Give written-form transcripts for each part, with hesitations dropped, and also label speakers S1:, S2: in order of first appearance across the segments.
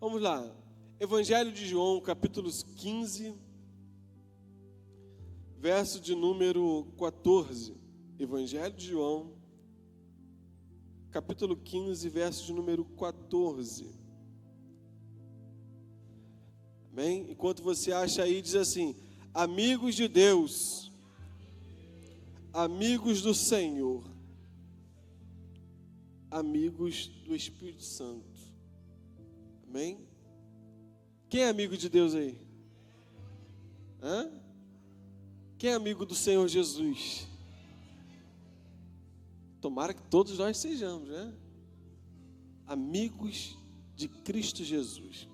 S1: Vamos lá. Evangelho de João, capítulo 15, verso de número 14. Evangelho de João, capítulo 15, verso de número 14. Amém? Enquanto você acha aí, diz assim: amigos de Deus, amigos do Senhor, amigos do Espírito Santo. Amém? Quem é amigo de Deus aí? Hã? Quem é amigo do Senhor Jesus? Tomara que todos nós sejamos, né? Amigos de Cristo Jesus.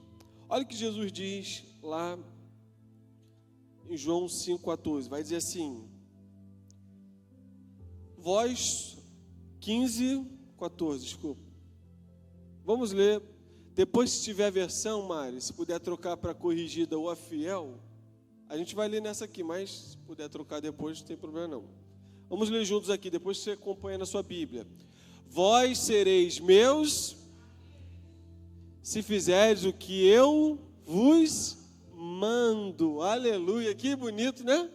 S1: Olha o que Jesus diz lá em João 5,14. Vai dizer assim: vós, 15,14, desculpa. Vamos ler. Depois, se tiver a versão, Mari, se puder trocar para a corrigida ou a fiel, a gente vai ler nessa aqui, mas se puder trocar depois, não tem problema não. Vamos ler juntos aqui, depois você acompanha na sua Bíblia. Vós sereis meus, se fizerdes o que eu vos mando. Aleluia, que bonito, né?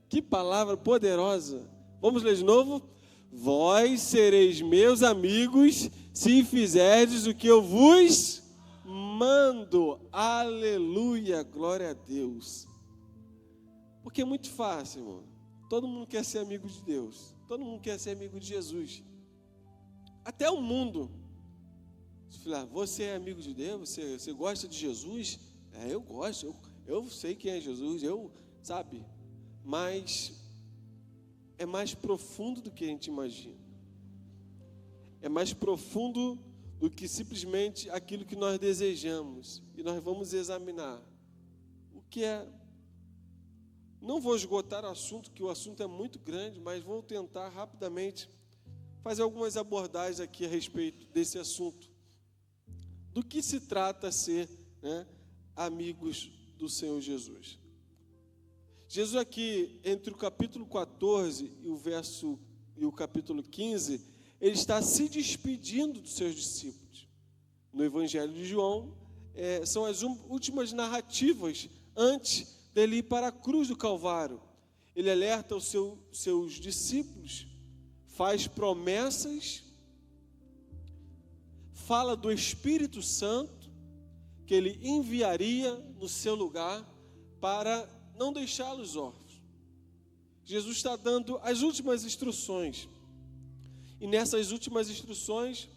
S1: Que palavra poderosa. Vamos ler de novo? Vós sereis meus amigos, se fizerdes o que eu vos mando. Aleluia, glória a Deus. Porque é muito fácil, irmão. Todo mundo quer ser amigo de Deus. Todo mundo quer ser amigo de Jesus. Até o mundo. Se falar, você é amigo de Deus? Você gosta de Jesus? É, eu gosto. Eu sei quem é Jesus. Sabe? Mas é mais profundo do que a gente imagina. É mais profundo do que simplesmente aquilo que nós desejamos. E nós vamos examinar o que é. Não vou esgotar o assunto, que o assunto é muito grande, mas vou tentar rapidamente fazer algumas abordagens aqui a respeito desse assunto. Do que se trata ser, né, amigos do Senhor Jesus. Jesus aqui, entre o capítulo 14 e o capítulo 15, ele está se despedindo dos seus discípulos. No Evangelho de João, são as últimas narrativas antes dele ir para a cruz do Calvário. Ele alerta os seus discípulos, faz promessas, fala do Espírito Santo, que ele enviaria no seu lugar para não deixá-los órfãos. Jesus está dando as últimas instruções. E nessas últimas instruções,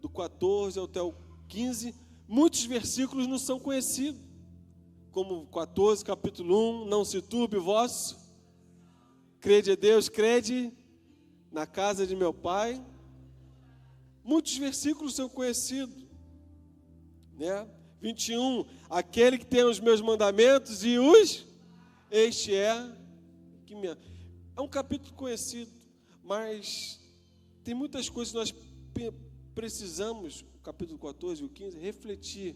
S1: do 14 até o 15, muitos versículos não são conhecidos. Como 14, capítulo 1, não se turbe o vosso, crede a Deus, crede na casa de meu Pai. Muitos versículos são conhecidos, né? 21, aquele que tem os meus mandamentos e este é que me ama. É um capítulo conhecido, mas tem muitas coisas que nós precisamos, o capítulo 14 e o 15, refletir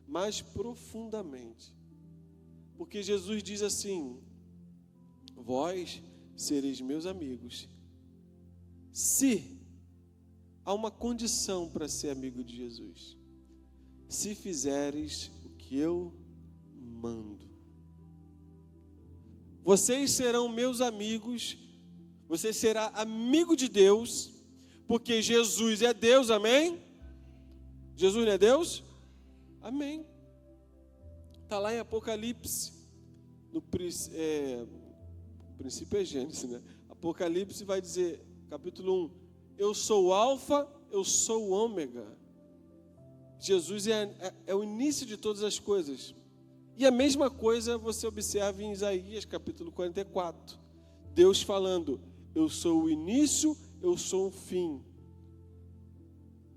S1: mais profundamente. Porque Jesus diz assim: vós sereis meus amigos, se há uma condição para ser amigo de Jesus: se fizeres o que eu mando. Vocês serão meus amigos, você será amigo de Deus, porque Jesus é Deus, amém? Jesus não é Deus? Amém. Está lá em Apocalipse, no princípio é Gênesis, né? Apocalipse vai dizer, capítulo 1, eu sou o alfa, eu sou o ômega. Jesus é o início de todas as coisas. E a mesma coisa você observa em Isaías, capítulo 44. Deus falando, eu sou o início, eu sou o fim.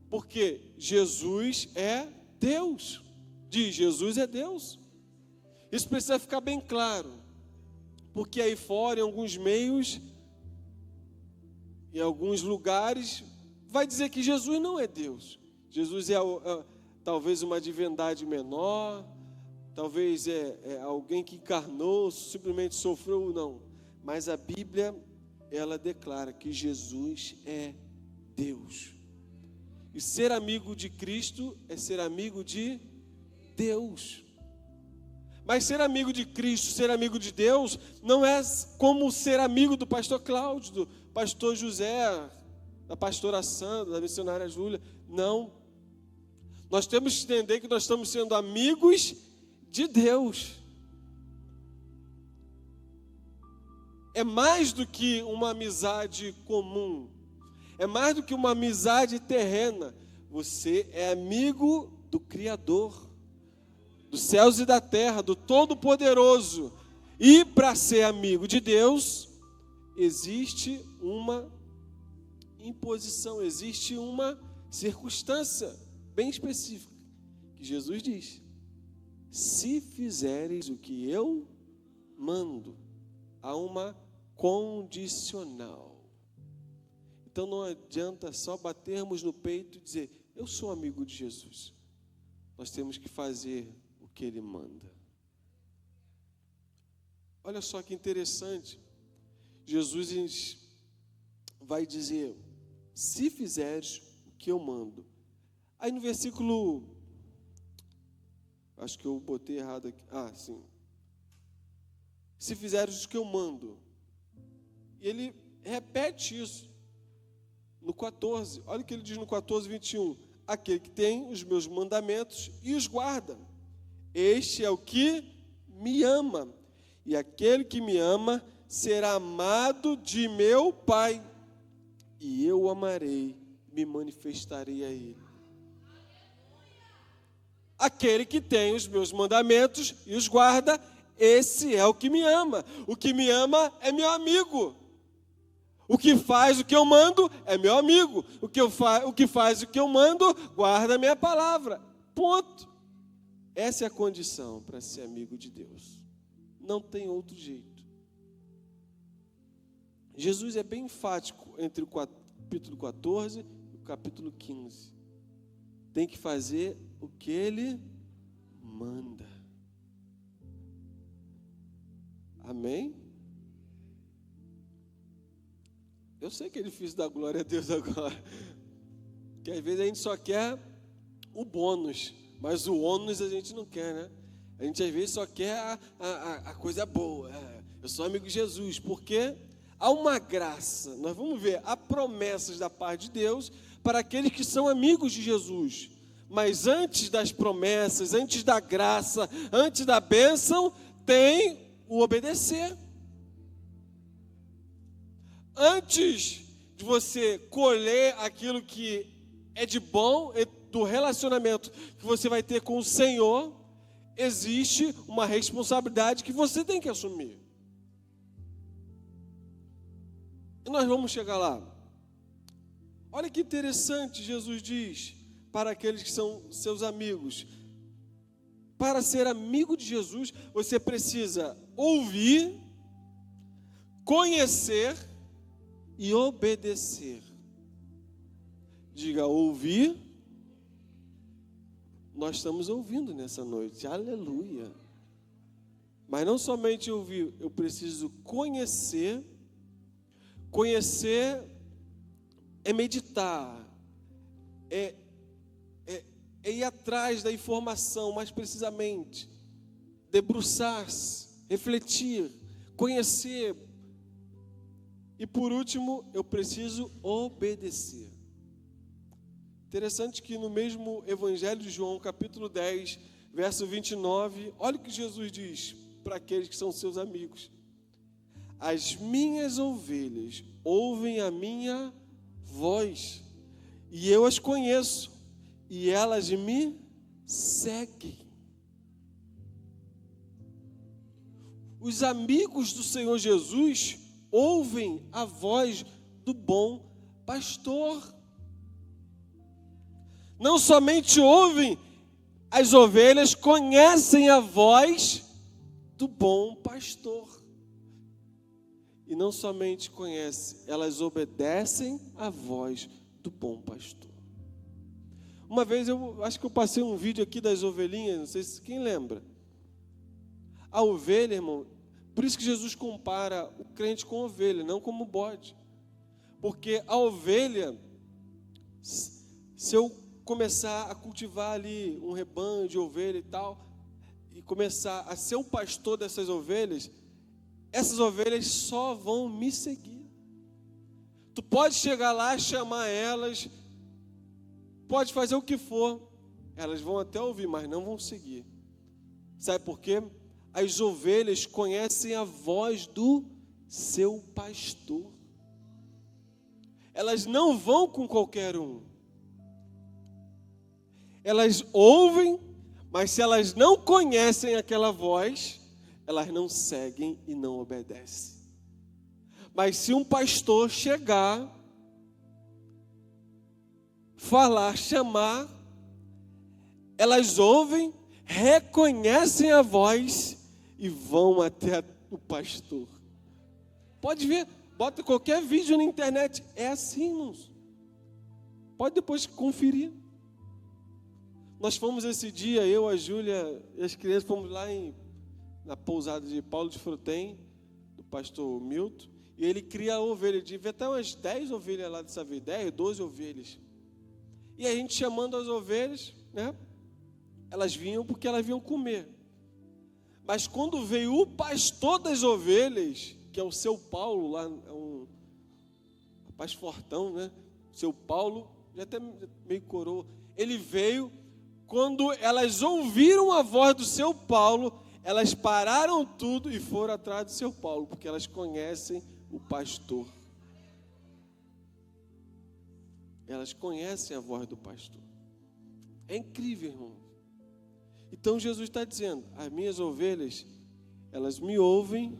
S1: Porque Jesus é Deus. Diz, Jesus é Deus. Isso precisa ficar bem claro, porque aí fora, em alguns meios, em alguns lugares, vai dizer que Jesus não é Deus. Jesus é talvez uma divindade menor, talvez é alguém que encarnou, simplesmente sofreu, não. Mas a Bíblia, ela declara que Jesus é Deus. E ser amigo de Cristo é ser amigo de Deus. Mas ser amigo de Cristo, ser amigo de Deus, não é como ser amigo do pastor Cláudio, do pastor José, da pastora Sandra, da missionária Júlia. Não. Nós temos que entender que nós estamos sendo amigos de Deus. É mais do que uma amizade comum. É mais do que uma amizade terrena. Você é amigo do Criador, dos céus e da terra, do Todo-Poderoso. E para ser amigo de Deus, existe uma imposição, existe uma circunstância bem específica, que Jesus diz: se fizeres o que eu mando. Há uma condicional. Então não adianta só batermos no peito e dizer, eu sou amigo de Jesus. Nós temos que fazer o que Ele manda. Olha só que interessante. Jesus vai dizer, se fizeres o que eu mando. Aí no versículo, acho que eu botei errado aqui. Sim. Se fizeres o que eu mando. E ele repete isso no 14. Olha o que ele diz no 14, 21. Aquele que tem os meus mandamentos e os guarda. Este é o que me ama. E aquele que me ama será amado de meu Pai. E eu o amarei, me manifestarei a ele. Aquele que tem os meus mandamentos e os guarda, esse é o que me ama. O que me ama é meu amigo. O que faz o que eu mando é meu amigo. O que faz o que eu mando, guarda a minha palavra. Ponto. Essa é a condição para ser amigo de Deus. Não tem outro jeito. Jesus é bem enfático entre o capítulo 14 e o capítulo 15. Tem que fazer o que Ele manda. Amém? Eu sei que é difícil dar glória a Deus agora. Porque às vezes a gente só quer o bônus, mas o ônus a gente não quer, né? A gente às vezes só quer a coisa boa. Eu sou amigo de Jesus, porque há uma graça. Nós vamos ver, há promessas da parte de Deus para aqueles que são amigos de Jesus. Mas antes das promessas, antes da graça, antes da bênção, tem o obedecer. Antes de você colher aquilo que é de bom, do relacionamento que você vai ter com o Senhor, existe uma responsabilidade que você tem que assumir. E nós vamos chegar lá. Olha que interessante, Jesus diz para aqueles que são seus amigos. Para ser amigo de Jesus, você precisa ouvir, conhecer e obedecer. Diga, ouvir. Nós estamos ouvindo nessa noite, aleluia. Mas não somente ouvir, eu preciso conhecer. Conhecer é meditar, é ir atrás da informação, mais precisamente, debruçar-se, refletir, conhecer. E por último, eu preciso obedecer. Interessante que no mesmo Evangelho de João, capítulo 10, verso 29, olha o que Jesus diz para aqueles que são seus amigos. As minhas ovelhas ouvem a minha voz, e eu as conheço, e elas me seguem. Os amigos do Senhor Jesus ouvem a voz do bom pastor. Não somente ouvem, as ovelhas conhecem a voz do bom pastor. E não somente conhecem, elas obedecem a voz do bom pastor. Uma vez eu acho que eu passei um vídeo aqui das ovelhinhas, não sei se quem lembra. A ovelha, irmão, por isso que Jesus compara o crente com ovelha, não como bode. Porque a ovelha, se eu começar a cultivar ali um rebanho de ovelha e tal, e começar a ser o pastor dessas ovelhas, essas ovelhas só vão me seguir. Tu pode chegar lá, chamar elas, pode fazer o que for, elas vão até ouvir, mas não vão seguir. Sabe por quê? As ovelhas conhecem a voz do seu pastor. Elas não vão com qualquer um. Elas ouvem, mas se elas não conhecem aquela voz, elas não seguem e não obedecem. Mas se um pastor chegar, falar, chamar, elas ouvem, reconhecem a voz e vão até o pastor. Pode ver, bota qualquer vídeo na internet, é assim, irmãos. Pode depois conferir. Nós fomos esse dia, eu, a Júlia e as crianças, fomos lá na pousada de Paulo de Frutem, do pastor Milton, e ele cria ovelha, devia até umas 10 ovelhas lá dessa vez, 10, 12 ovelhas. E a gente chamando as ovelhas, né? Elas vinham porque elas vinham comer. Mas quando veio o pastor das ovelhas, que é o seu Paulo, lá é um rapaz fortão, né? Seu Paulo, já até meio coroa. Ele veio, quando elas ouviram a voz do seu Paulo, elas pararam tudo e foram atrás do seu Paulo, porque elas conhecem o pastor. Elas conhecem a voz do pastor. É incrível, irmão. Então Jesus está dizendo, as minhas ovelhas, elas me ouvem,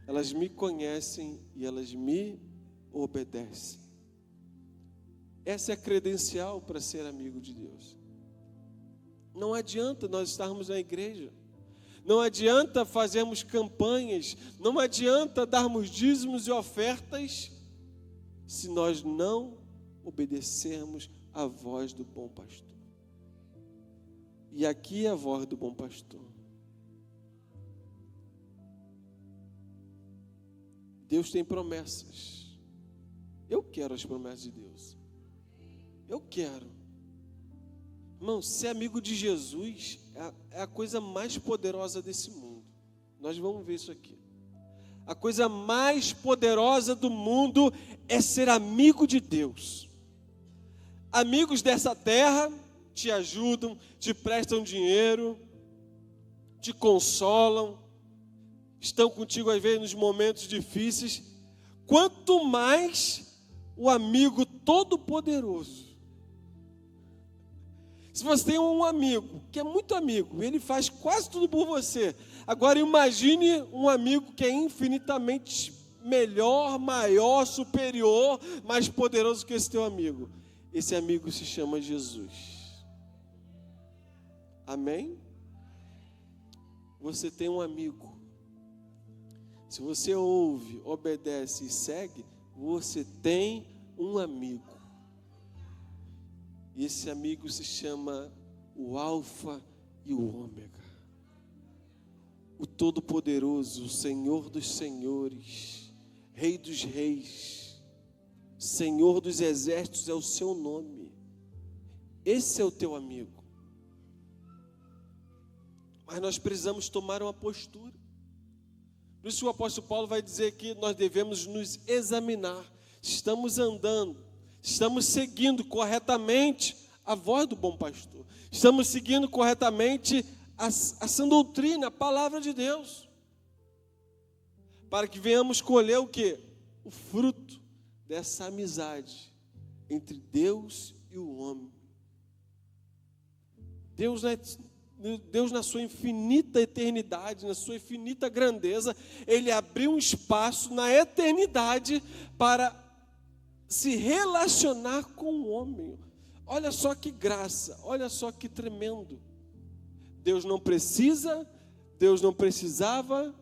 S1: elas me conhecem e elas me obedecem. Essa é a credencial para ser amigo de Deus. Não adianta nós estarmos na igreja, não adianta fazermos campanhas, não adianta darmos dízimos e ofertas, se nós não obedecermos à voz do bom pastor. E aqui é a voz do bom pastor. Deus tem promessas. Eu quero as promessas de Deus. Eu quero. Irmão, ser amigo de Jesus é a coisa mais poderosa desse mundo. Nós vamos ver isso aqui. A coisa mais poderosa do mundo é ser amigo de Deus. Amigos dessa terra te ajudam, te prestam dinheiro, te consolam, estão contigo às vezes nos momentos difíceis. Quanto mais o amigo todo-poderoso. Se você tem um amigo que é muito amigo, ele faz quase tudo por você. Agora imagine um amigo que é infinitamente melhor, maior, superior, mais poderoso que esse teu amigo. Esse amigo se chama Jesus. Amém? Você tem um amigo. Se você ouve, obedece e segue, você tem um amigo. E esse amigo se chama o Alfa e o Ômega. O Todo-Poderoso, o Senhor dos Senhores, Rei dos Reis, Senhor dos Exércitos é o seu nome. Esse é o teu amigo. Mas nós precisamos tomar uma postura. Por isso o apóstolo Paulo vai dizer que nós devemos nos examinar. Estamos andando, estamos seguindo corretamente a voz do bom pastor. Estamos seguindo corretamente a sã doutrina, a palavra de Deus. Para que venhamos colher o quê? O fruto dessa amizade entre Deus e o homem. Deus, na sua infinita eternidade, na sua infinita grandeza, Ele abriu um espaço na eternidade para se relacionar com o homem. Olha só que graça, olha só que tremendo. Deus não precisa, Deus não precisava,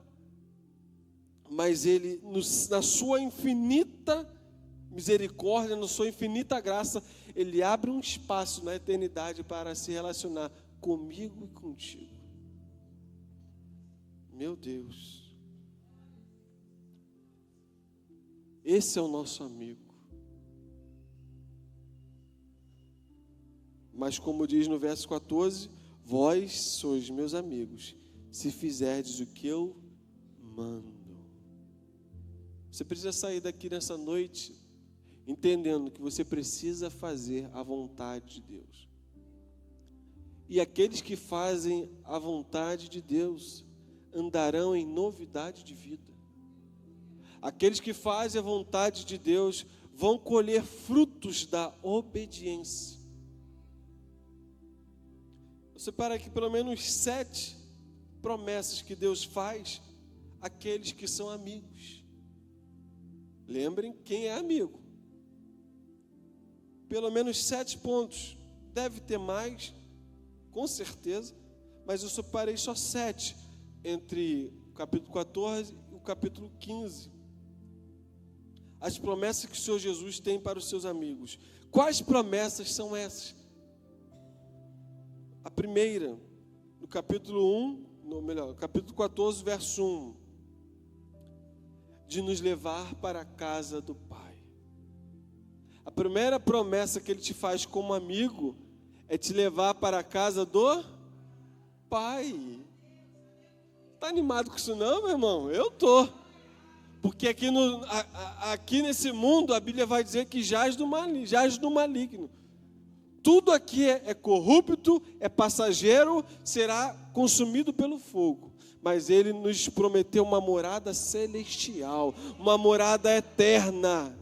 S1: mas Ele, na sua infinita misericórdia, na sua infinita graça, Ele abre um espaço na eternidade para se relacionar comigo e contigo. Meu Deus, esse é o nosso amigo. Mas como diz no verso 14, vós sois meus amigos, se fizerdes o que eu mando. Você precisa sair daqui nessa noite entendendo que você precisa fazer a vontade de Deus. E aqueles que fazem a vontade de Deus andarão em novidade de vida. Aqueles que fazem a vontade de Deus vão colher frutos da obediência. Você para aqui pelo menos 7 promessas que Deus faz àqueles que são amigos. Lembrem quem é amigo. Pelo menos 7 pontos. Deve ter mais, com certeza, mas eu separei só 7 entre o capítulo 14 e o capítulo 15. As promessas que o Senhor Jesus tem para os seus amigos. Quais promessas são essas? A primeira, no capítulo 1, capítulo 14, verso 1, de nos levar para a casa do Pai. A primeira promessa que Ele te faz como amigo é te levar para a casa do Pai. Está animado com isso não, meu irmão? Eu estou. Porque aqui nesse mundo a Bíblia vai dizer que jaz do maligno. Tudo aqui é corrupto, é passageiro, será consumido pelo fogo. Mas Ele nos prometeu uma morada celestial, uma morada eterna.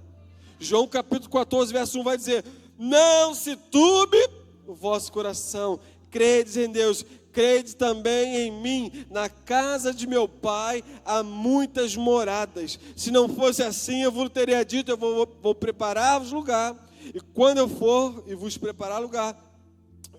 S1: João capítulo 14, verso 1 vai dizer: não se turbe o vosso coração, credes em Deus, crede também em mim. Na casa de meu Pai há muitas moradas. Se não fosse assim, eu vos teria dito: eu vou preparar-vos lugar. E quando eu for e vos preparar lugar,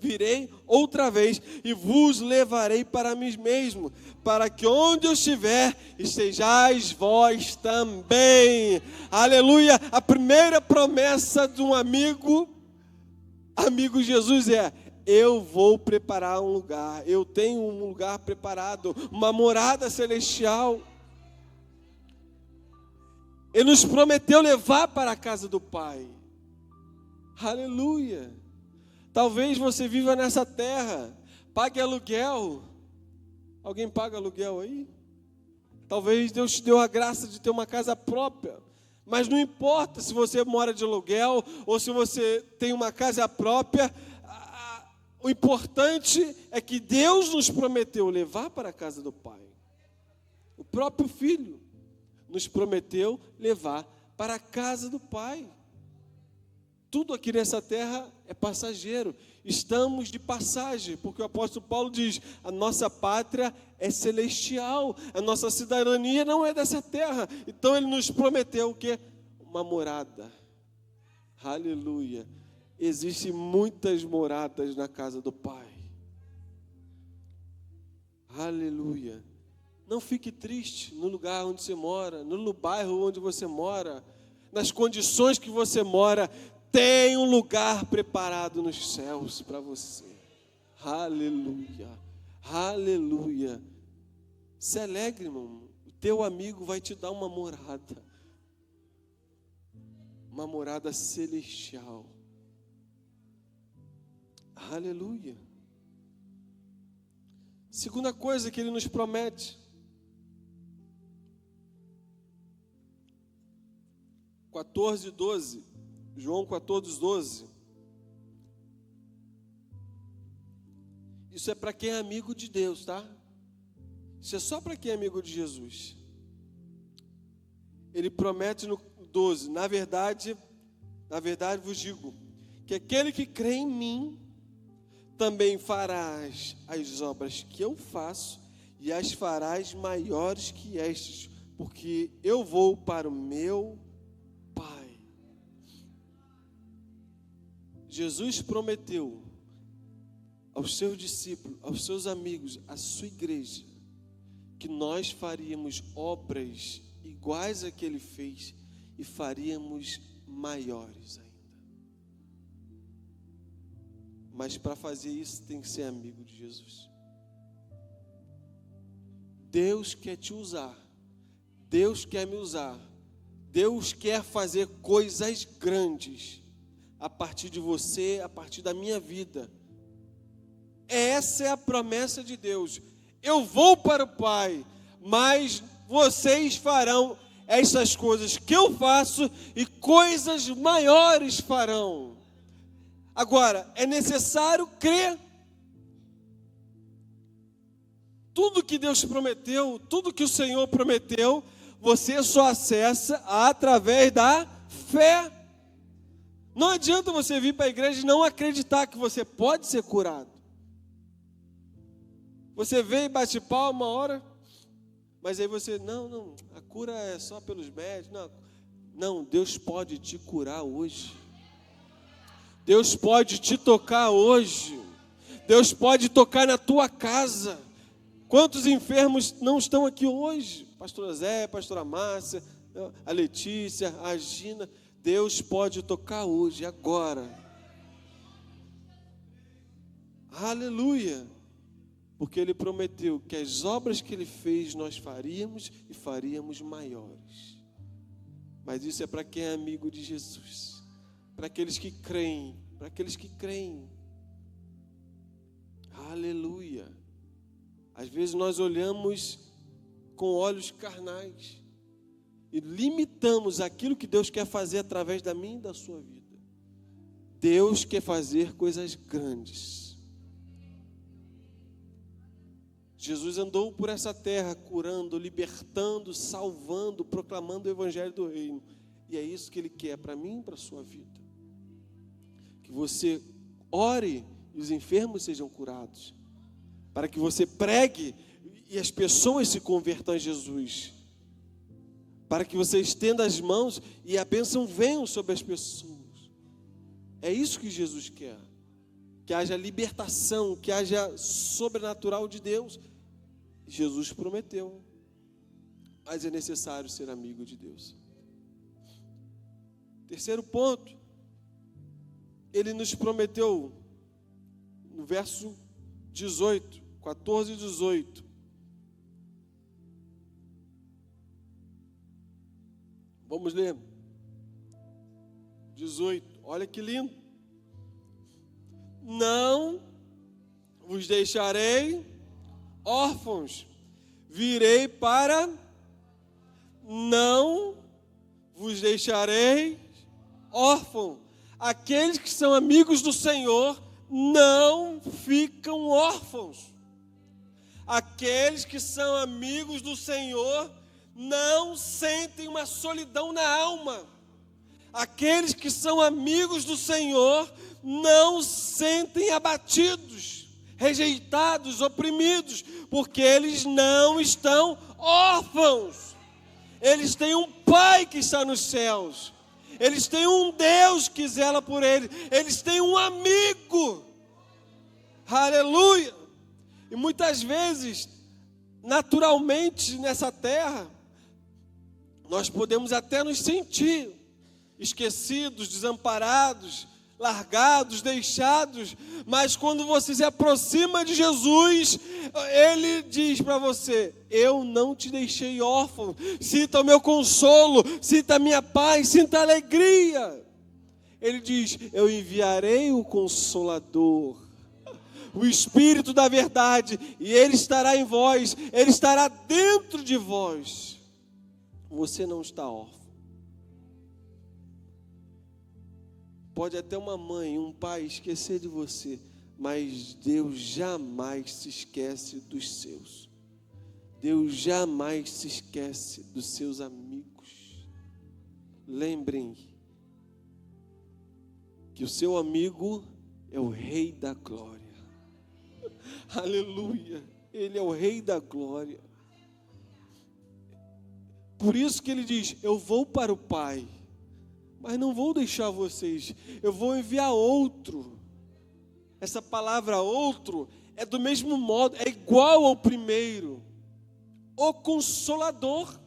S1: virei outra vez e vos levarei para mim mesmo, para que onde eu estiver, estejais vós também. Aleluia! A primeira promessa de um amigo Jesus é: eu vou preparar um lugar, eu tenho um lugar preparado, uma morada celestial. Ele nos prometeu levar para a casa do Pai. Aleluia! Talvez você viva nessa terra, pague aluguel. Alguém paga aluguel aí? Talvez Deus te deu a graça de ter uma casa própria. Mas não importa se você mora de aluguel ou se você tem uma casa própria. O importante é que Deus nos prometeu levar para a casa do Pai. O próprio Filho nos prometeu levar para a casa do Pai. Tudo aqui nessa terra é passageiro. Estamos de passagem, porque o apóstolo Paulo diz: a nossa pátria é celestial, a nossa cidadania não é dessa terra. Então ele nos prometeu o quê? Uma morada. Aleluia. Existem muitas moradas na casa do Pai. Aleluia. Não fique triste no lugar onde você mora, no bairro onde você mora, nas condições que você mora. Tem um lugar preparado nos céus para você. Aleluia. Aleluia. Se alegre, irmão. O teu amigo vai te dar uma morada. Uma morada celestial. Aleluia. Segunda coisa que ele nos promete. 14:12. João 14:12. Isso é para quem é amigo de Deus, tá? Isso é só para quem é amigo de Jesus. Ele promete no 12: na verdade vos digo, que aquele que crê em mim, também farás as obras que eu faço, e as farás maiores que estas, porque eu vou para o meu Pai. Jesus prometeu aos seus discípulos, aos seus amigos, à sua igreja, que nós faríamos obras iguais a que ele fez e faríamos maiores ainda. Mas para fazer isso tem que ser amigo de Jesus. Deus quer te usar. Deus quer me usar. Deus quer fazer coisas grandes a partir de você, a partir da minha vida. Essa é a promessa de Deus. Eu vou para o Pai, mas vocês farão essas coisas que eu faço e coisas maiores farão. Agora, é necessário crer. Tudo que Deus prometeu, tudo que o Senhor prometeu, você só acessa através da fé. Não adianta você vir para a igreja e não acreditar que você pode ser curado. Você vem e bate palma uma hora, mas aí você, não, a cura é só pelos médicos. Não, Deus pode te curar hoje. Deus pode te tocar hoje. Deus pode tocar na tua casa. Quantos enfermos não estão aqui hoje? Pastora Zé, pastora Márcia, a Letícia, a Gina. Deus pode tocar hoje, agora. Aleluia. Porque Ele prometeu que as obras que Ele fez nós faríamos e faríamos maiores. Mas isso é para quem é amigo de Jesus. Para aqueles que creem. Para aqueles que creem. Aleluia. Às vezes nós olhamos com olhos carnais e limitamos aquilo que Deus quer fazer através da minha e da sua vida. Deus quer fazer coisas grandes. Jesus andou por essa terra curando, libertando, salvando, proclamando o evangelho do reino. E é isso que Ele quer para mim e para a sua vida. Que você ore e os enfermos sejam curados. Para que você pregue e as pessoas se convertam a Jesus. Para que você estenda as mãos e a bênção venha sobre as pessoas. É isso que Jesus quer. Que haja libertação, que haja sobrenatural de Deus. Jesus prometeu. Mas é necessário ser amigo de Deus. Terceiro ponto. Ele nos prometeu, no verso 18, 14 e 18. Vamos ler. 18. Olha que lindo. Não vos deixarei órfãos. Virei para... Não vos deixarei órfãos. Aqueles que são amigos do Senhor não ficam órfãos. Aqueles que são amigos do Senhor não sentem uma solidão na alma. Aqueles que são amigos do Senhor não sentem abatidos, rejeitados, oprimidos, porque eles não estão órfãos. Eles têm um Pai que está nos céus. Eles têm um Deus que zela por eles. Eles têm um amigo. Aleluia. E muitas vezes, naturalmente, nessa terra, nós podemos até nos sentir esquecidos, desamparados, largados, deixados, mas quando você se aproxima de Jesus, Ele diz para você: eu não te deixei órfão, sinta o meu consolo, sinta a minha paz, sinta a alegria. Ele diz: eu enviarei o Consolador, o Espírito da verdade, e Ele estará em vós, Ele estará dentro de vós. Você não está órfão. Pode até uma mãe, um pai esquecer de você, mas Deus jamais se esquece dos seus. Deus jamais se esquece dos seus amigos. Lembrem que o seu amigo é o Rei da Glória. Aleluia! Ele é o Rei da Glória. Por isso que Ele diz: eu vou para o Pai, mas não vou deixar vocês, eu vou enviar outro. Essa palavra outro é do mesmo modo, é igual ao primeiro. O Consolador.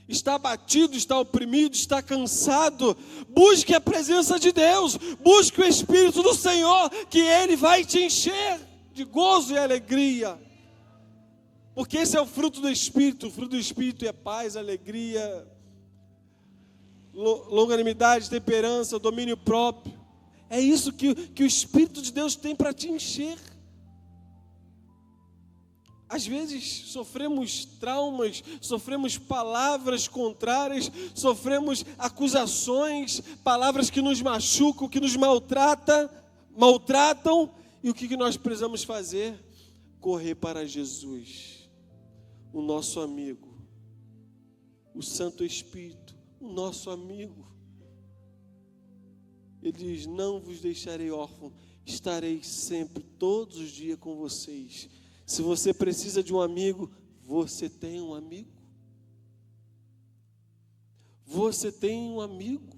S1: Está abatido, está oprimido, está cansado, busque a presença de Deus, busque o Espírito do Senhor, que Ele vai te encher de gozo e alegria. Porque esse é o fruto do Espírito. O fruto do Espírito é paz, alegria, longanimidade, temperança, domínio próprio. É isso que o Espírito de Deus tem para te encher. Às vezes sofremos traumas, sofremos palavras contrárias, sofremos acusações, palavras que nos machucam, que nos maltratam. E o que nós precisamos fazer? Correr para Jesus, o nosso amigo, o Santo Espírito, o nosso amigo. Ele diz: não vos deixarei órfão, estarei sempre, todos os dias com vocês. Se você precisa de um amigo, você tem um amigo. Você tem um amigo.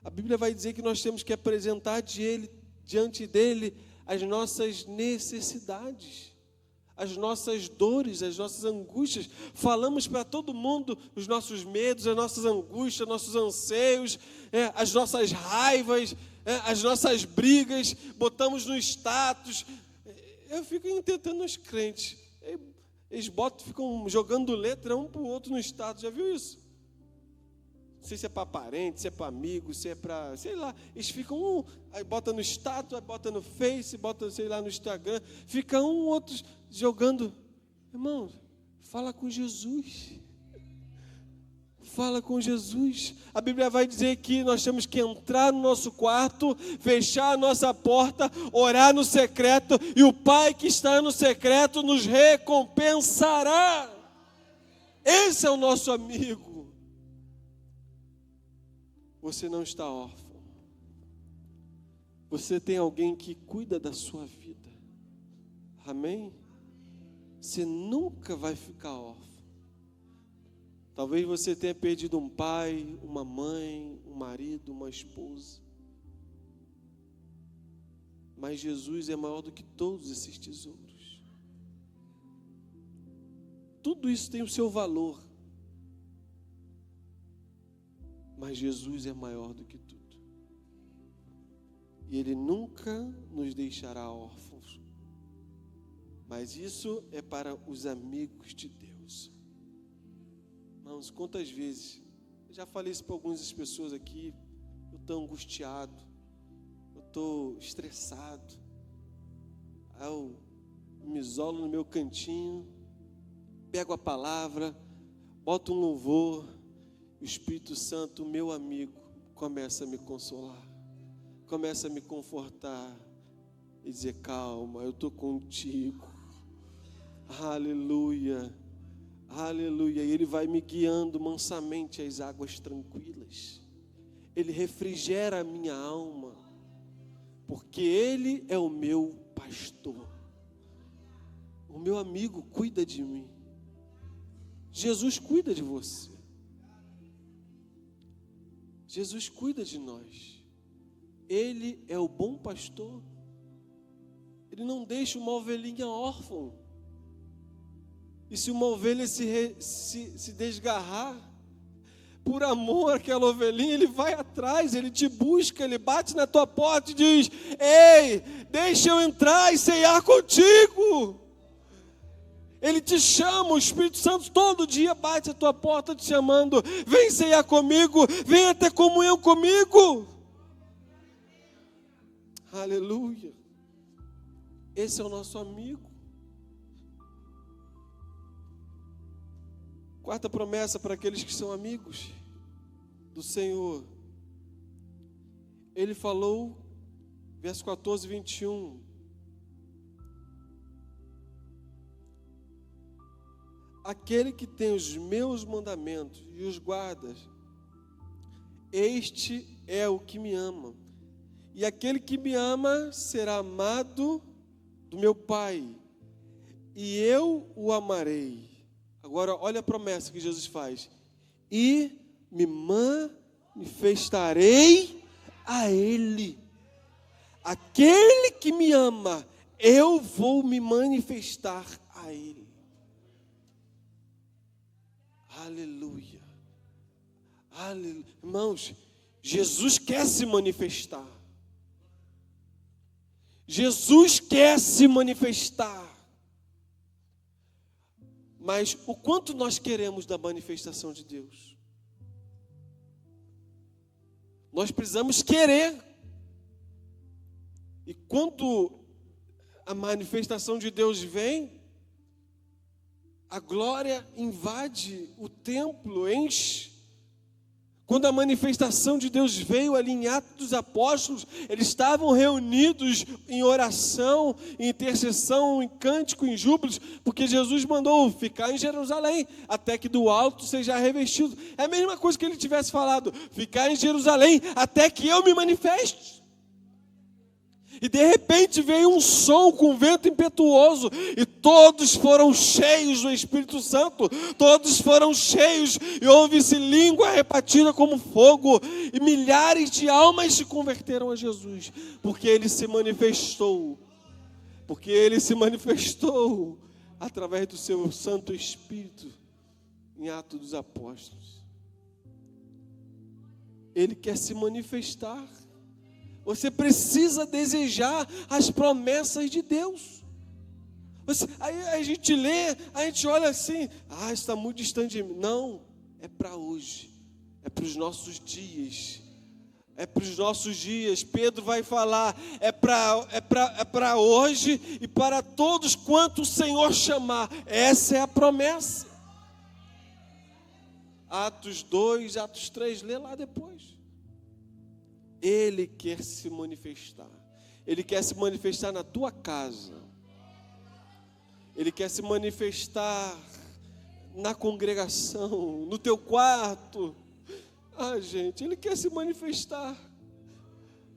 S1: A Bíblia vai dizer que nós temos que apresentar diante dele as nossas necessidades, as nossas dores, as nossas angústias. Falamos para todo mundo os nossos medos, as nossas angústias, nossos anseios, as nossas raivas, as nossas brigas, botamos no status. Eu fico entendendo os crentes, eles ficam jogando letra um para o outro no status, já viu isso? Não sei se é para parente, se é para amigo, se é para, sei lá, eles ficam aí bota no status, aí bota no Face, bota, sei lá, no Instagram, fica outro jogando. Irmão, fala com Jesus. Fala com Jesus. A Bíblia vai dizer que nós temos que entrar no nosso quarto, fechar a nossa porta, orar no secreto, e o Pai que está no secreto nos recompensará. Esse é o nosso amigo. Você não está órfão. Você tem alguém que cuida da sua vida. Amém? Você nunca vai ficar órfão. Talvez você tenha perdido um pai, uma mãe, um marido, uma esposa. Mas Jesus é maior do que todos esses tesouros. Tudo isso tem o seu valor. Mas Jesus é maior do que tudo. E Ele nunca nos deixará órfãos. Mas isso é para os amigos de Deus. Irmãos, quantas vezes, eu já falei isso para algumas pessoas aqui, eu estou angustiado, eu estou estressado, aí eu me isolo no meu cantinho, pego a palavra, boto um louvor, o Espírito Santo, meu amigo, começa a me consolar, começa a me confortar e dizer: calma, eu estou contigo, aleluia. Aleluia, e Ele vai me guiando mansamente às águas tranquilas. Ele refrigera a minha alma, porque Ele é o meu pastor. O meu amigo cuida de mim. Jesus cuida de você. Jesus cuida de nós. Ele é o bom pastor. Ele não deixa uma ovelhinha órfã. E se uma ovelha se desgarrar, por amor àquela ovelhinha, ele vai atrás, ele te busca, ele bate na tua porta e diz: ei, deixa eu entrar e ceiar contigo. Ele te chama, o Espírito Santo todo dia bate a tua porta te chamando: vem ceiar comigo, vem ter comunhão comigo. Aleluia. Esse é o nosso amigo. Quarta promessa para aqueles que são amigos do Senhor. Ele falou, verso 14, 21. Aquele que tem os meus mandamentos e os guarda, este é o que me ama. E aquele que me ama será amado do meu Pai, e eu o amarei. Agora, olha a promessa que Jesus faz: e me manifestarei a Ele. Aquele que me ama, eu vou me manifestar a Ele. Aleluia. Aleluia. Irmãos, Jesus quer se manifestar. Jesus quer se manifestar. Mas o quanto nós queremos da manifestação de Deus? Nós precisamos querer. E quando a manifestação de Deus vem, a glória invade o templo, enche. Quando a manifestação de Deus veio ali em Atos dos Apóstolos, eles estavam reunidos em oração, em intercessão, em cântico, em júbilos, porque Jesus mandou ficar em Jerusalém, até que do alto seja revestido. É a mesma coisa que ele tivesse falado, ficar em Jerusalém, até que eu me manifeste. E de repente veio um som com vento impetuoso, e todos foram cheios do Espírito Santo, todos foram cheios, e houve-se língua repartida como fogo, e milhares de almas se converteram a Jesus, porque Ele se manifestou, através do seu Santo Espírito, em Atos dos Apóstolos. Ele quer se manifestar. Você precisa desejar as promessas de Deus. Aí a gente lê, a gente olha assim, está muito distante de mim. Não, é para hoje, é para os nossos dias. É para os nossos dias. Pedro vai falar, é para hoje e para todos quanto o Senhor chamar. Essa é a promessa. Atos 2, Atos 3, lê lá depois. Ele quer se manifestar. Ele quer se manifestar na tua casa. Ele quer se manifestar na congregação, no teu quarto. Gente, Ele quer se manifestar.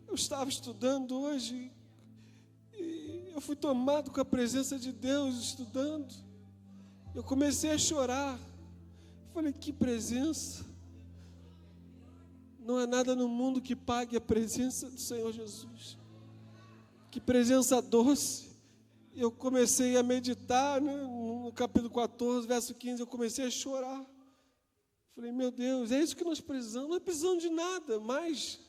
S1: Eu estava estudando hoje e eu fui tomado com a presença de Deus estudando. Eu comecei a chorar. Falei, que presença. Não há nada no mundo que pague a presença do Senhor Jesus. Que presença doce. Eu comecei a meditar, né, no capítulo 14, verso 15, eu comecei a chorar. Falei, meu Deus, é isso que nós precisamos. Não precisamos de nada, mas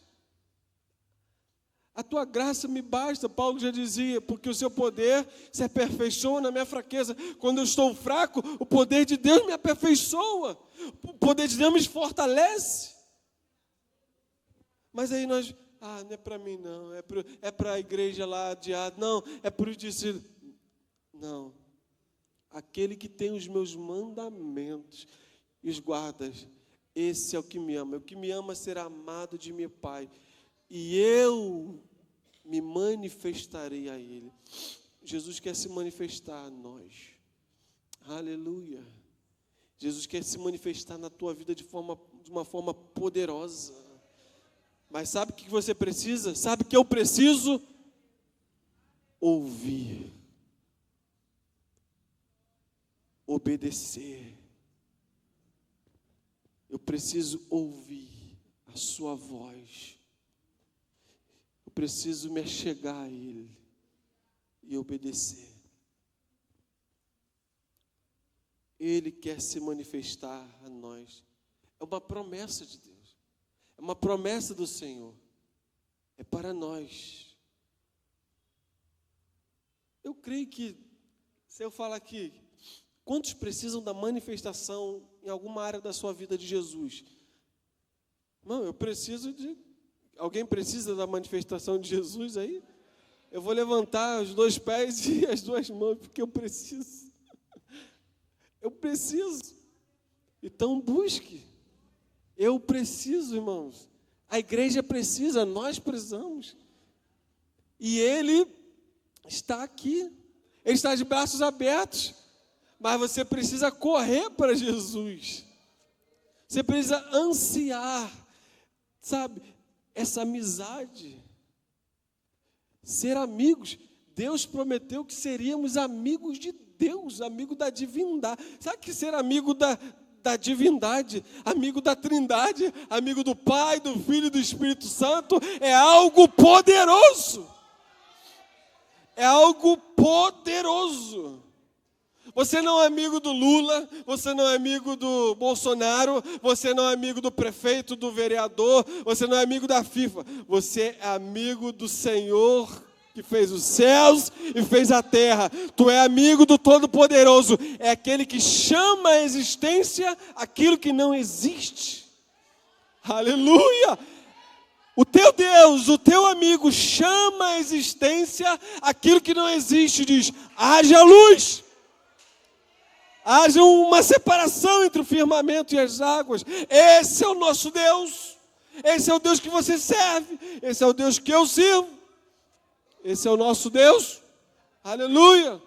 S1: a tua graça me basta. Paulo já dizia, porque o seu poder se aperfeiçoa na minha fraqueza. Quando eu estou fraco, o poder de Deus me aperfeiçoa. O poder de Deus me fortalece. Mas aí nós, não é para mim não, é para a igreja lá adiada, não, é para os discípulos. Não, aquele que tem os meus mandamentos e os guarda, esse é o que me ama. O que me ama será amado de meu Pai, e eu me manifestarei a Ele. Jesus quer se manifestar a nós. Aleluia. Jesus quer se manifestar na tua vida de uma forma poderosa. Mas sabe o que você precisa? Sabe o que eu preciso? Ouvir. Obedecer. Eu preciso ouvir a sua voz. Eu preciso me achegar a Ele e obedecer. Ele quer se manifestar a nós. É uma promessa de Deus. É uma promessa do Senhor. É para nós. Eu creio que, se eu falar aqui, quantos precisam da manifestação em alguma área da sua vida de Jesus? Não, eu preciso de... Alguém precisa da manifestação de Jesus aí? Eu vou levantar os 2 pés e as 2 mãos, porque eu preciso. Eu preciso. Então busque. Eu preciso, irmãos. A igreja precisa, nós precisamos. E Ele está aqui. Ele está de braços abertos. Mas você precisa correr para Jesus. Você precisa ansiar, sabe, essa amizade. Ser amigos. Deus prometeu que seríamos amigos de Deus, amigo da divindade. Sabe que ser amigo da divindade, amigo da Trindade, amigo do Pai, do Filho e do Espírito Santo, é algo poderoso. É algo poderoso. Você não é amigo do Lula, você não é amigo do Bolsonaro, você não é amigo do prefeito, do vereador, você não é amigo da FIFA. Você é amigo do Senhor que fez os céus e fez a terra. Tu é amigo do Todo-Poderoso. É aquele que chama à existência aquilo que não existe. Aleluia! O teu Deus, o teu amigo, chama à existência aquilo que não existe, diz: haja luz. Haja uma separação entre o firmamento e as águas. Esse é o nosso Deus. Esse é o Deus que você serve. Esse é o Deus que eu sirvo. Esse é o nosso Deus. Aleluia.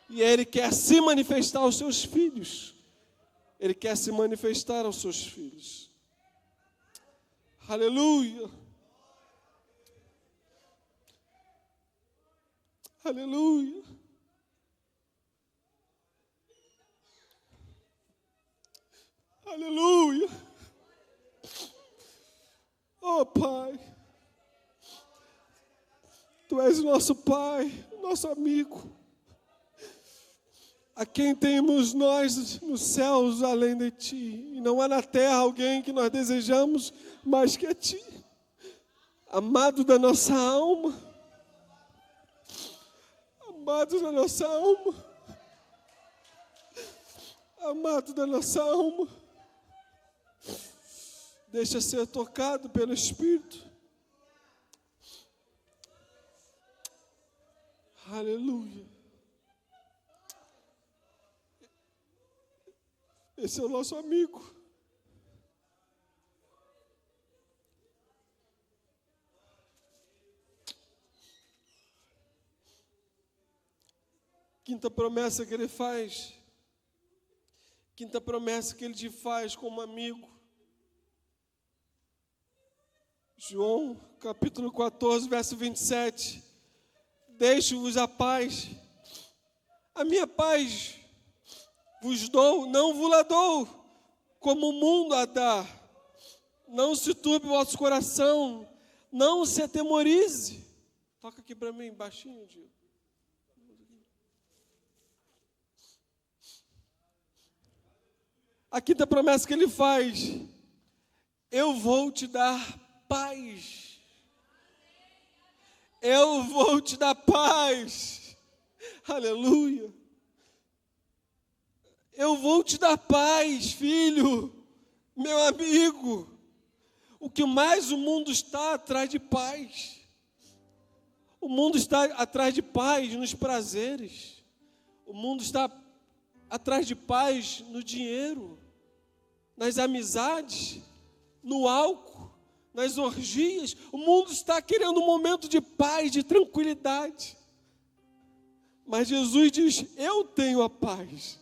S1: E Ele quer se manifestar aos seus filhos. Ele quer se manifestar aos seus filhos. Aleluia. Aleluia. Aleluia. Oh, Pai. Tu és o nosso Pai, nosso amigo. A quem temos nós nos céus além de Ti. E não há na terra alguém que nós desejamos mais que a Ti. Amado da nossa alma. Amado da nossa alma. Amado da nossa alma. Deixa ser tocado pelo Espírito. Aleluia. Esse é o nosso amigo. Quinta promessa que Ele faz. Quinta promessa que Ele te faz como amigo. João, capítulo 14, verso 27. Deixo-vos a paz. A minha paz vos dou, não vos la dou, como o mundo a dá. Não se turbe o vosso coração, não se atemorize. Toca aqui para mim, baixinho, Diego. A quinta promessa que Ele faz: eu vou te dar paz. Eu vou te dar paz. Aleluia. Eu vou te dar paz, filho, meu amigo. O que mais o mundo está atrás de paz. O mundo está atrás de paz nos prazeres. O mundo está atrás de paz no dinheiro, nas amizades, no álcool, nas orgias. O mundo está querendo um momento de paz, de tranquilidade. Mas Jesus diz: eu tenho a paz.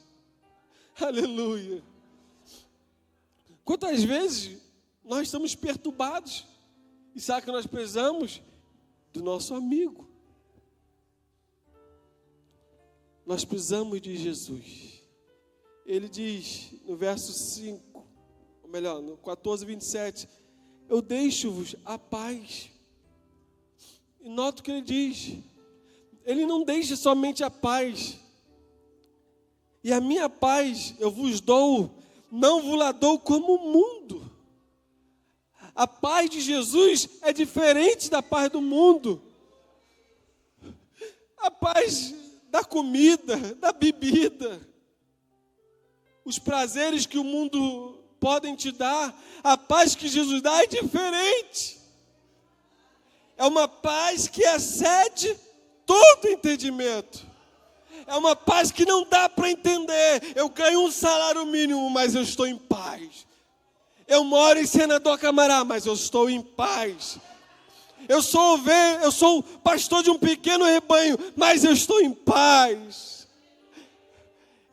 S1: Aleluia. Quantas vezes nós estamos perturbados e sabe que nós precisamos do nosso amigo. Nós precisamos de Jesus. Ele diz no verso 5, ou melhor, no 14, 27, eu deixo-vos a paz. E nota o que ele diz. Ele não deixa somente a paz. E a minha paz eu vos dou, não vos la dou como o mundo. A paz de Jesus é diferente da paz do mundo. A paz da comida, da bebida, os prazeres que o mundo podem te dar, a paz que Jesus dá é diferente. É uma paz que excede todo entendimento. É uma paz que não dá para entender. Eu ganho um salário mínimo, mas eu estou em paz. Eu moro em Senador Camará, mas eu estou em paz. Eu sou pastor de um pequeno rebanho, mas eu estou em paz.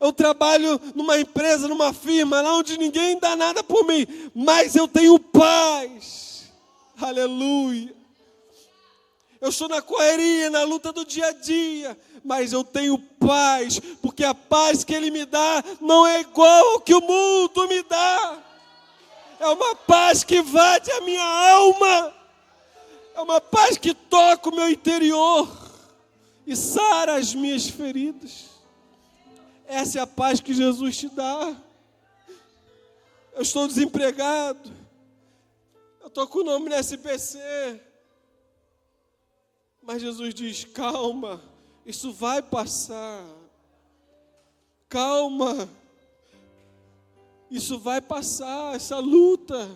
S1: Eu trabalho numa empresa, numa firma, lá onde ninguém dá nada por mim, mas eu tenho paz. Aleluia. Eu estou na correria, na luta do dia a dia, mas eu tenho paz, porque a paz que Ele me dá não é igual ao que o mundo me dá. É uma paz que invade a minha alma. É uma paz que toca o meu interior e sara as minhas feridas. Essa é a paz que Jesus te dá. Eu estou desempregado. Eu estou com o nome no SPC. Mas Jesus diz: calma, isso vai passar. Calma. Isso vai passar, essa luta.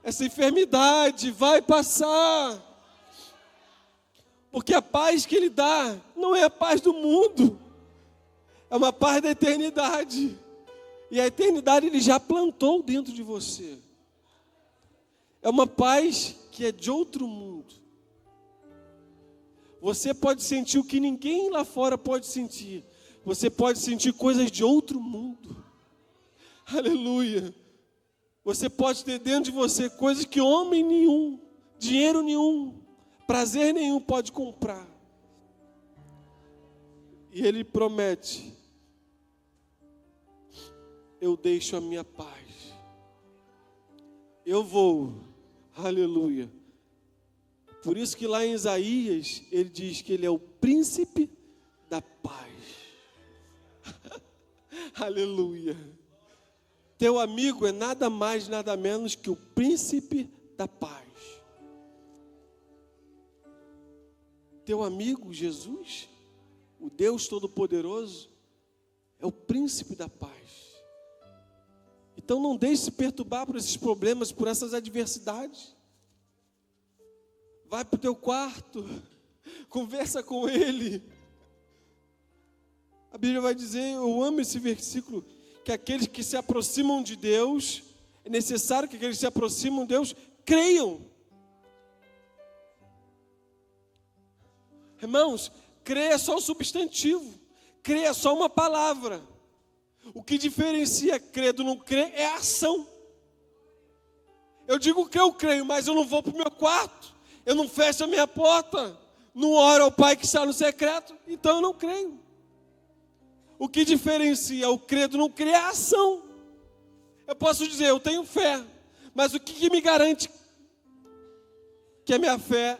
S1: Essa enfermidade vai passar. Porque a paz que Ele dá não é a paz do mundo. É uma paz da eternidade. E a eternidade Ele já plantou dentro de você. É uma paz que é de outro mundo. Você pode sentir o que ninguém lá fora pode sentir. Você pode sentir coisas de outro mundo. Aleluia. Você pode ter dentro de você coisas que homem nenhum, dinheiro nenhum, prazer nenhum pode comprar. E Ele promete: eu deixo a minha paz. Eu vou. Aleluia. Por isso que lá em Isaías, ele diz que Ele é o príncipe da paz. Aleluia. Teu amigo é nada mais, nada menos que o príncipe da paz. Teu amigo, Jesus, o Deus Todo-Poderoso, é o príncipe da paz. Então não deixe se perturbar por esses problemas, por essas adversidades. Vai para o teu quarto, conversa com Ele. A Bíblia vai dizer, eu amo esse versículo, que aqueles que se aproximam de Deus, é necessário que aqueles que se aproximam de Deus creiam. Irmãos, crer é só um substantivo, crer é só uma palavra. O que diferencia crer do não crer é a ação. Eu digo que eu creio, mas eu não vou para o meu quarto, eu não fecho a minha porta, não oro ao Pai que está no secreto, então eu não creio. O que diferencia o crer do não crer é a ação. Eu posso dizer, eu tenho fé, mas o que me garante que a minha fé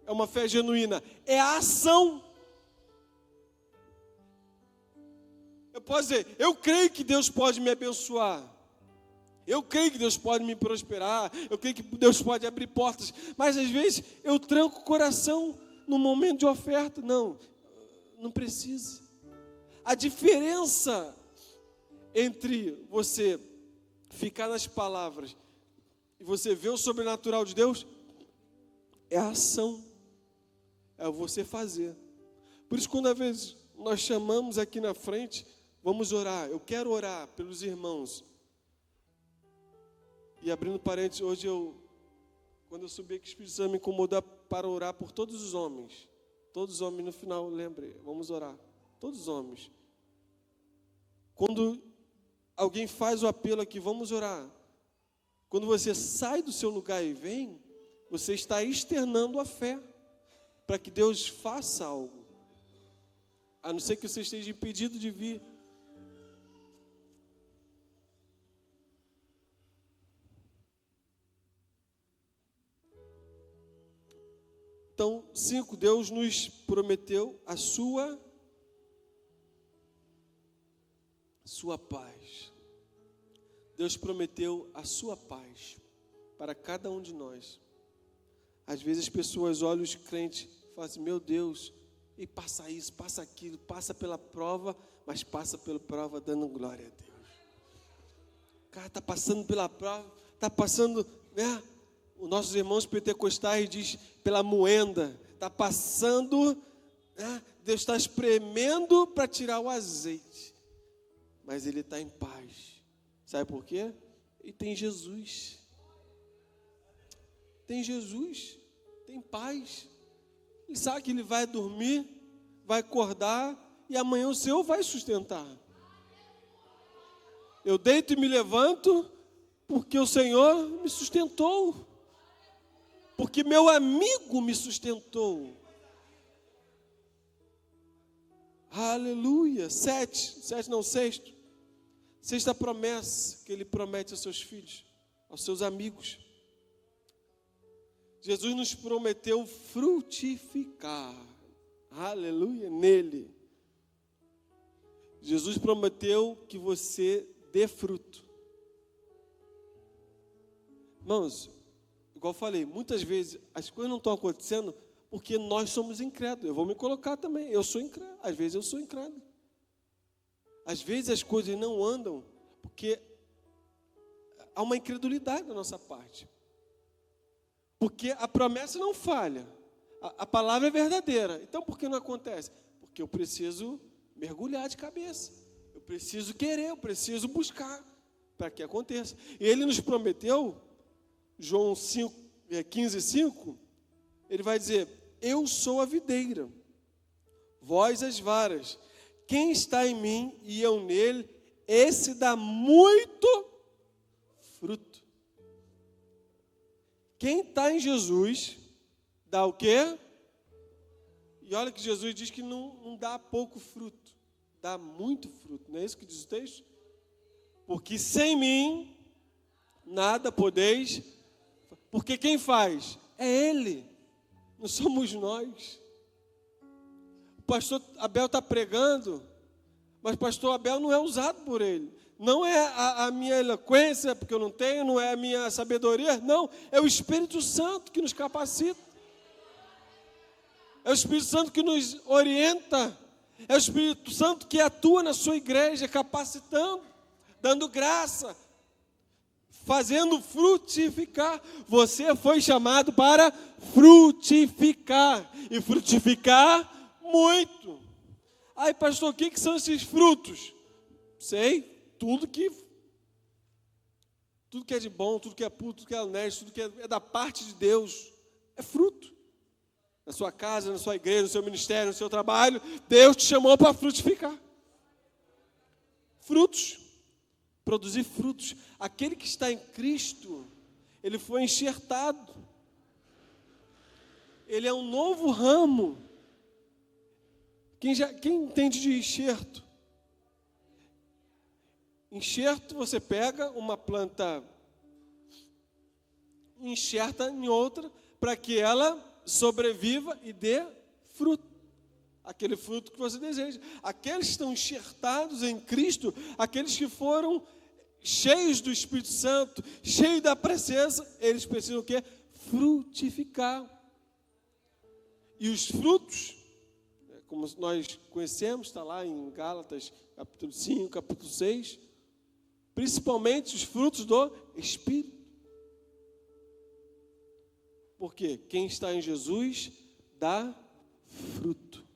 S1: é uma fé genuína? É a ação. Eu posso dizer, eu creio que Deus pode me abençoar. Eu creio que Deus pode me prosperar. Eu creio que Deus pode abrir portas. Mas às vezes eu tranco o coração no momento de oferta. Não, não precisa. A diferença entre você ficar nas palavras e você ver o sobrenatural de Deus é a ação. É você fazer. Por isso, quando às vezes nós chamamos aqui na frente, vamos orar. Eu quero orar pelos irmãos. E abrindo parênteses, hoje quando eu subi aqui, o Espírito Santo me incomodou para orar por todos os homens. Todos os homens no final, lembre, vamos orar. Todos os homens. Quando alguém faz o apelo aqui, vamos orar. Quando você sai do seu lugar e vem, você está externando a fé para que Deus faça algo. A não ser que você esteja impedido de vir. Então, 5, Deus nos prometeu a sua paz. Deus prometeu a sua paz para cada um de nós. Às vezes as pessoas olham os crentes e falam assim, meu Deus, e passa isso, passa aquilo, passa pela prova, mas passa pela prova dando glória a Deus. O cara está passando pela prova, está passando, né? Os nossos irmãos pentecostais diz pela moenda, está passando, né? Deus está espremendo para tirar o azeite, mas ele está em paz. Sabe por quê? Ele tem Jesus. Tem Jesus, tem paz. Ele sabe que ele vai dormir, vai acordar e amanhã o Senhor vai sustentar. Eu deito e me levanto porque o Senhor me sustentou. Porque meu amigo me sustentou. Aleluia. 6. Sexta promessa que Ele promete aos seus filhos, aos seus amigos. Jesus nos prometeu frutificar. Aleluia, nele. Jesus prometeu que você dê fruto. Irmãos, igual eu falei, muitas vezes as coisas não estão acontecendo porque nós somos incrédulos. Eu vou me colocar também, eu sou incrédulo. Às vezes eu sou incrédulo. Às vezes as coisas não andam porque há uma incredulidade da nossa parte. Porque a promessa não falha. A palavra é verdadeira. Então, por que não acontece? Porque eu preciso mergulhar de cabeça. Eu preciso querer, eu preciso buscar para que aconteça. E ele nos prometeu, João 15:5, ele vai dizer: eu sou a videira, vós as varas. Quem está em mim e eu nele, esse dá muito fruto. Quem está em Jesus dá o quê? E olha que Jesus diz que não dá pouco fruto, dá muito fruto. Não é isso que diz o texto? Porque sem mim nada podeis. Porque quem faz? É Ele, não somos nós. O pastor Abel está pregando, mas o pastor Abel não é usado por ele. Não é a minha eloquência, porque eu não tenho, não é a minha sabedoria, não, é o Espírito Santo que nos capacita. É o Espírito Santo que nos orienta. É o Espírito Santo que atua na sua igreja, capacitando, dando graça, fazendo frutificar. Você foi chamado para frutificar, e frutificar muito. Ai, pastor, o que são esses frutos? Sei, tudo que é de bom, tudo que é puro, tudo que é honesto, tudo que é da parte de Deus, é fruto. Na sua casa, na sua igreja, no seu ministério, no seu trabalho, Deus te chamou para frutificar. Frutos. Produzir frutos. Aquele que está em Cristo, ele foi enxertado. Ele é um novo ramo. Quem entende de enxerto? Enxerto, você pega uma planta, enxerta em outra, para que ela sobreviva e dê fruto. Aquele fruto que você deseja. Aqueles que estão enxertados em Cristo, aqueles que foram cheios do Espírito Santo, cheios da presença, eles precisam o quê? Frutificar. E os frutos, como nós conhecemos, está lá em Gálatas, capítulo 5, capítulo 6, principalmente os frutos do Espírito. Porque quem está em Jesus dá fruto.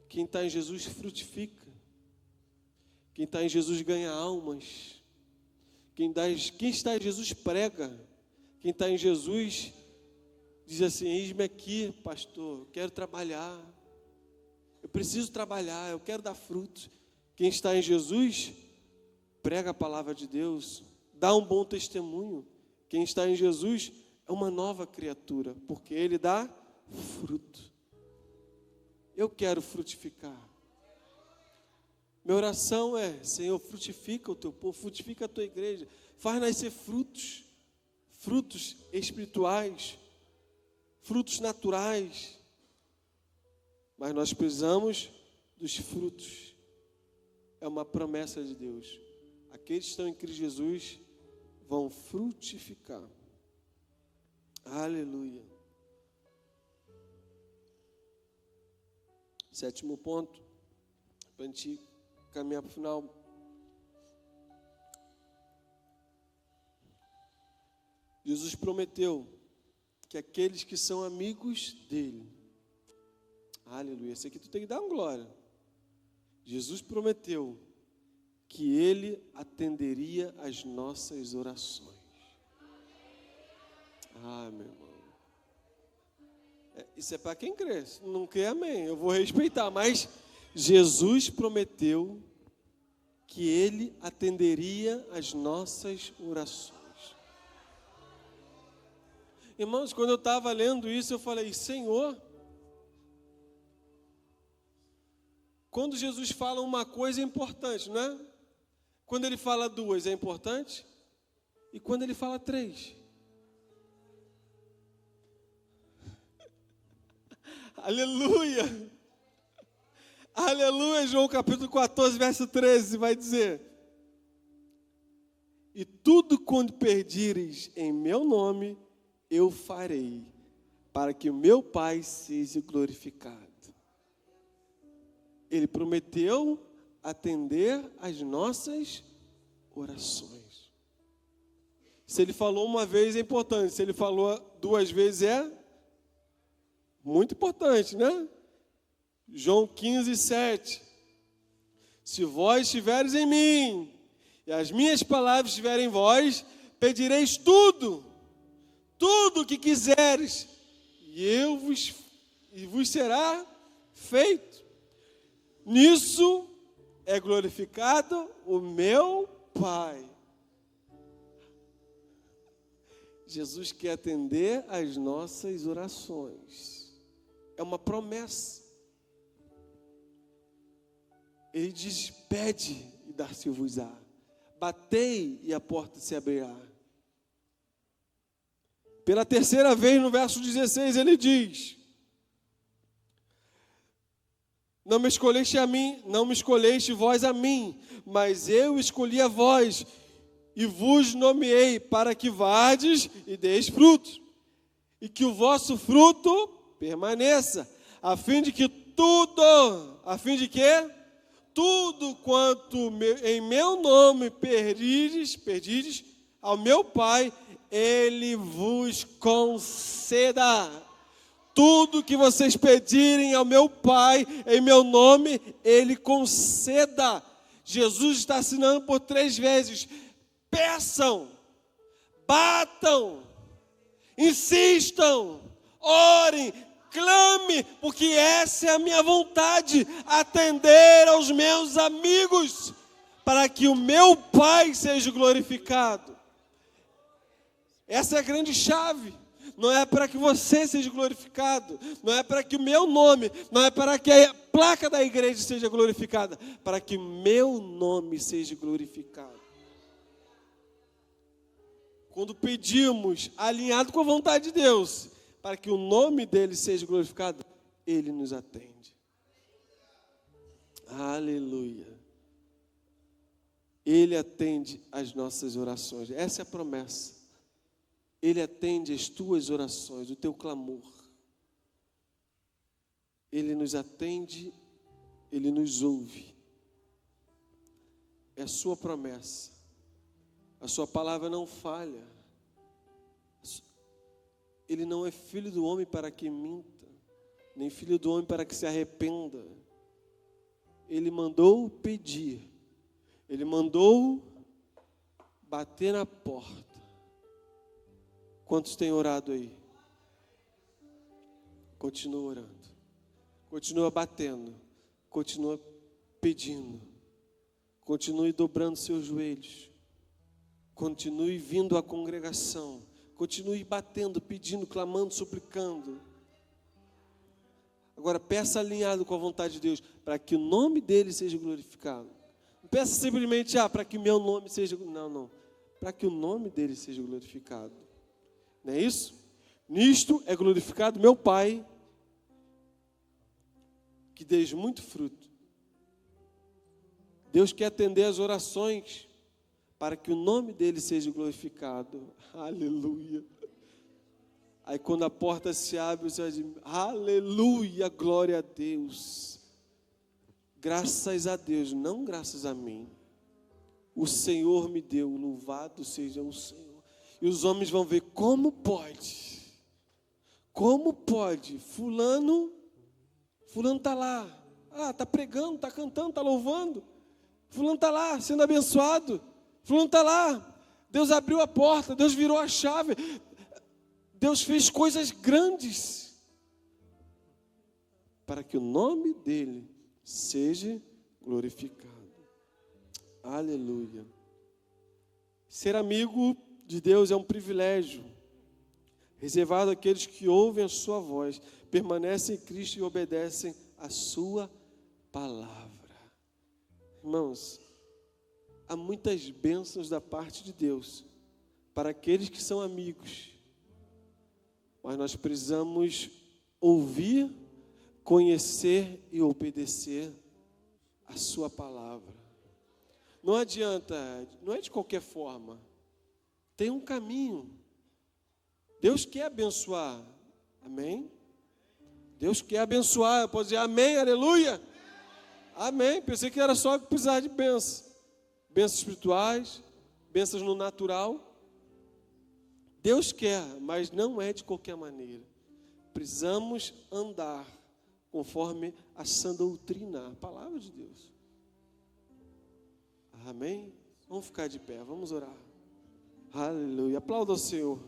S1: Quem está em Jesus frutifica. Quem está em Jesus ganha almas. Quem está em Jesus prega. Quem está em Jesus diz assim: eis-me aqui, pastor, eu quero trabalhar. Eu preciso trabalhar, eu quero dar frutos. Quem está em Jesus prega a palavra de Deus, dá um bom testemunho. Quem está em Jesus é uma nova criatura, porque Ele dá fruto. Eu quero frutificar. Minha oração é: Senhor, frutifica o teu povo, frutifica a tua igreja, faz nascer frutos, frutos espirituais, frutos naturais. Mas nós precisamos dos frutos. É uma promessa de Deus. Aqueles que estão em Cristo Jesus vão frutificar. Aleluia. Sétimo ponto, para a gente caminhar para o final. Jesus prometeu que aqueles que são amigos dele, aleluia, esse aqui tu tem que dar uma glória. Jesus prometeu que ele atenderia às nossas orações. Ah, meu irmão. Isso é para quem crê. Se não crê, amém. Eu vou respeitar. Mas Jesus prometeu que Ele atenderia às nossas orações. Irmãos, quando eu estava lendo isso, eu falei: Senhor, quando Jesus fala uma coisa é importante, não é? Quando Ele fala duas é importante? E quando Ele fala três? Aleluia! Aleluia! João capítulo 14, verso 13 vai dizer: e tudo quando pedires em meu nome, eu farei, para que o meu Pai seja glorificado. Ele prometeu atender às nossas orações. Se ele falou uma vez é importante, se ele falou 2 vezes é muito importante, né? João 15, 7. Se vós estiveres em mim, e as minhas palavras estiverem em vós, pedireis tudo o que quiseres, e vos será feito. Nisso é glorificado o meu Pai. Jesus quer atender às nossas orações. É uma promessa. Ele diz: pede e dar-se-vos-á. Batei e a porta se abrirá. Pela 3ª vez, no verso 16, ele diz: não me escolheste a mim, não me escolheste vós a mim, mas eu escolhi a vós e vos nomeei para que vardes e deis frutos, e que o vosso fruto permaneça, a fim de que tudo quanto em meu nome pedirdes ao meu Pai, Ele vos conceda. Tudo que vocês pedirem ao meu Pai, em meu nome, Ele conceda. Jesus está assinando por 3 vezes. Peçam, batam, insistam, orem, clame, porque essa é a minha vontade, atender aos meus amigos, para que o meu Pai seja glorificado. Essa é a grande chave. Não é para que você seja glorificado, não é para que o meu nome, não é para que a placa da igreja seja glorificada, para que o meu nome seja glorificado. Quando pedimos alinhado com a vontade de Deus, para que o nome dele seja glorificado, ele nos atende. Aleluia. Ele atende as nossas orações. Essa é a promessa. Ele atende as tuas orações, o teu clamor. Ele nos atende, ele nos ouve. É a sua promessa. A sua palavra não falha. Ele não é filho do homem para que minta, nem filho do homem para que se arrependa. Ele mandou pedir. Ele mandou bater na porta. Quantos têm orado aí? Continua orando. Continua batendo. Continua pedindo. Continue dobrando seus joelhos. Continue vindo à congregação. Continue batendo, pedindo, clamando, suplicando. Agora peça alinhado com a vontade de Deus, para que o nome dele seja glorificado. Não peça simplesmente, para que o meu nome seja... Não. Para que o nome dele seja glorificado. Não é isso? Nisto é glorificado meu Pai, que deis muito fruto. Deus quer atender as orações, para que o nome dele seja glorificado. Aleluia. Aí quando a porta se abre, você diz: aleluia, glória a Deus. Graças a Deus, não graças a mim. O Senhor me deu, louvado seja o Senhor. E os homens vão ver como pode. Como pode? Fulano está lá. Está pregando, está cantando, está louvando. Fulano está lá sendo abençoado. Fulano está lá. Deus abriu a porta, Deus virou a chave. Deus fez coisas grandes para que o nome dele seja glorificado. Aleluia. Ser amigo de Deus é um privilégio, reservado àqueles que ouvem a sua voz, permanecem em Cristo e obedecem a sua palavra. Irmãos, há muitas bênçãos da parte de Deus para aqueles que são amigos, mas nós precisamos ouvir, conhecer e obedecer a sua palavra. Não adianta, não é de qualquer forma. Tem um caminho. Deus quer abençoar. Amém? Deus quer abençoar. Eu posso dizer amém, aleluia. Amém. Pensei que era só precisar de bênçãos. Bênçãos espirituais, bênçãos no natural. Deus quer, mas não é de qualquer maneira. Precisamos andar conforme a sã doutrina, a palavra de Deus. Amém? Vamos ficar de pé, vamos orar. Aleluia. Aplauda o Senhor.